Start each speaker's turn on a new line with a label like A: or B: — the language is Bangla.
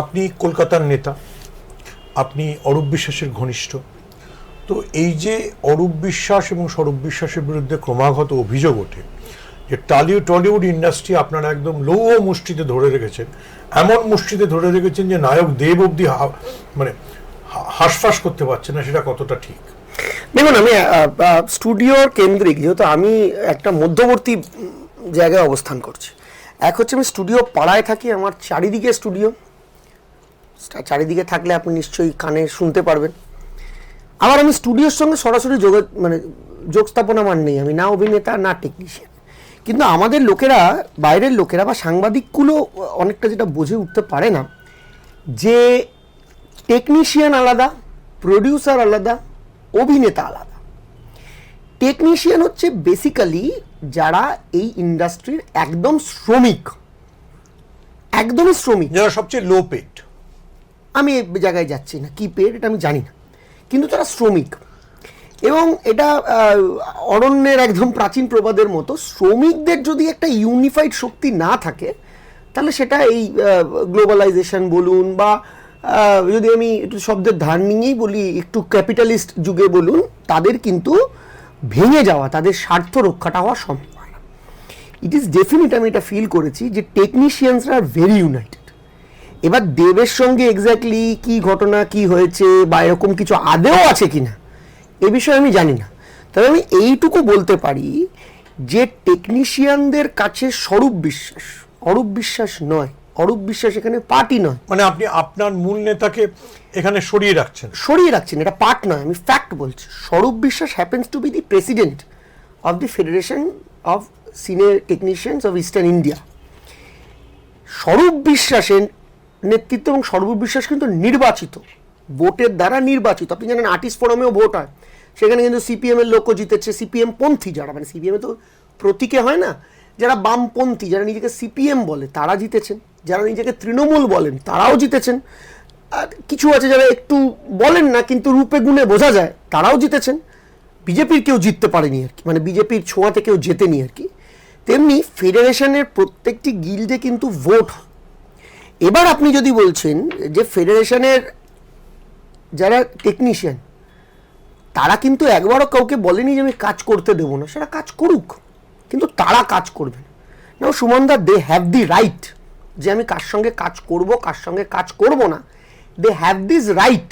A: আপনি কলকাতার নেতা, আপনি অরূপ বিশ্বাসের ঘনিষ্ঠ, তো এই যে অরূপ বিশ্বাস এবং স্বরূপ বিশ্বাসের বিরুদ্ধে ক্রমাগত অভিযোগ ওঠে যে টলিউড ইন্ডাস্ট্রি আপনারা একদম লৌহ মুষ্টিতে ধরে রেখেছেন, এমন মুষ্টিতে ধরে রেখেছেন যে নায়ক দেব অব্দি মানে হাঁসফাঁস করতে পারছে না, সেটা কতটা ঠিক?
B: দেখুন, আমি স্টুডিওর কেন্দ্রিক, যেহেতু আমি একটা মধ্যবর্তী জায়গায় অবস্থান করছি। এক হচ্ছে আমি স্টুডিও পাড়ায় থাকি, আমার চারিদিকে স্টুডিও, চারিদিকে থাকলে আপনি নিশ্চয়ই কানে শুনতে পারবেন। আবার আমি স্টুডিওর সঙ্গে সরাসরি যোগ স্থাপন আমার নেই, আমি না অভিনেতা না টেকনিশিয়ান। কিন্তু আমাদের লোকেরা, বাইরের লোকেরা বা সাংবাদিকগুলো অনেকটা যেটা বুঝে উঠতে পারে না যে টেকনিশিয়ান আলাদা, প্রডিউসার আলাদা, অভিনেতা আলাদা। টেকনিশিয়ান হচ্ছে বেসিক্যালি যারা এই ইন্ডাস্ট্রির একদম শ্রমিক, একদমই শ্রমিক,
A: যারা সবচেয়ে লো পেড।
B: আমি এই জায়গায় যাচ্ছি না, কি পেড এটা আমি জানি না, কিন্তু তারা শ্রমিক। এবং এটা অরণ্যের একদম প্রাচীন প্রবাদের মতো, শ্রমিকদের যদি একটা ইউনিফাইড শক্তি না থাকে তাহলে সেটা এই গ্লোবালাইজেশন বলুন বা যদি আমি একটু শব্দের ধার নিয়েই বলি, একটু ক্যাপিটালিস্ট যুগে বলুন, তাদের কিন্তু ভেঙে যাওয়া, তাদের স্বার্থ রক্ষাটা হওয়া সম্ভব হয় না। ইট ইজ ডেফিনিট, আমি এটা ফিল করেছি যে টেকনিশিয়ানসরা আর ভেরি ইউনাইটেড। এবার দেবের সঙ্গে এক্স্যাক্টলি কি ঘটনা, কি হয়েছে বা এরকম কিছু আদেও আছে কিনা এ বিষয়ে আমি জানি না। তবে আমি এইটুকু বলতে পারি যে টেকনিশিয়ানদের কাছে স্বরূপ বিশ্বাস, অরূপ বিশ্বাস নয়, অরূপ বিশ্বাস এখানে পার্টি নয়।
A: মানে আপনি আপনার মূল নেতাকে এখানে সরিয়ে রাখছেন,
B: এটা পার্ট নয়, আমি ফ্যাক্ট বলছি। Swarup Biswas happens to be the president of the federation of senior technicians of eastern India. Swarup বিশ্বাসের নেতৃত্ব, এবং স্বরূপ বিশ্বাস কিন্তু নির্বাচিত, ভোটের দ্বারা নির্বাচিত। আপনি জানেন আর্টিস্ট ফোরামেও ভোট হয়, সেখানে কিন্তু সিপিএম এর লোকও জিতেছে, সিপিএম পন্থী যারা, মানে সিপিএম তো প্রতীকে হয় না, যারা বামপন্থী, যারা নিজেকে সিপিএম বলে তারা জিতেছেন, যারা নিজেকে তৃণমূল বলেন তারাও জিতেছেন, আর কিছু আছে যারা একটু বলেন না কিন্তু রূপে গুণে বোঝা যায় তারাও জিতেছেন। বিজেপির কেউ জিততে পারেনি আর কি, মানে বিজেপির ছোঁয়াতে কেউ জেতেনি আর কি। তেমনি ফেডারেশনের প্রত্যেকটি গিল্ডে কিন্তু ভোট। এবার আপনি যদি বলছেন যে ফেডারেশনের যারা টেকনিশিয়ান তারা কিন্তু একবারও কাউকে বলেনি যে আমি কাজ করতে দেবো না, সেটা কাজ করুক, কিন্তু তারা কাজ করবে না। সুমনদা, দে হ্যাভ দি রাইট যে আমি কার সঙ্গে কাজ করব, কার সঙ্গে কাজ করব না, দে হ্যাভ দিস রাইট।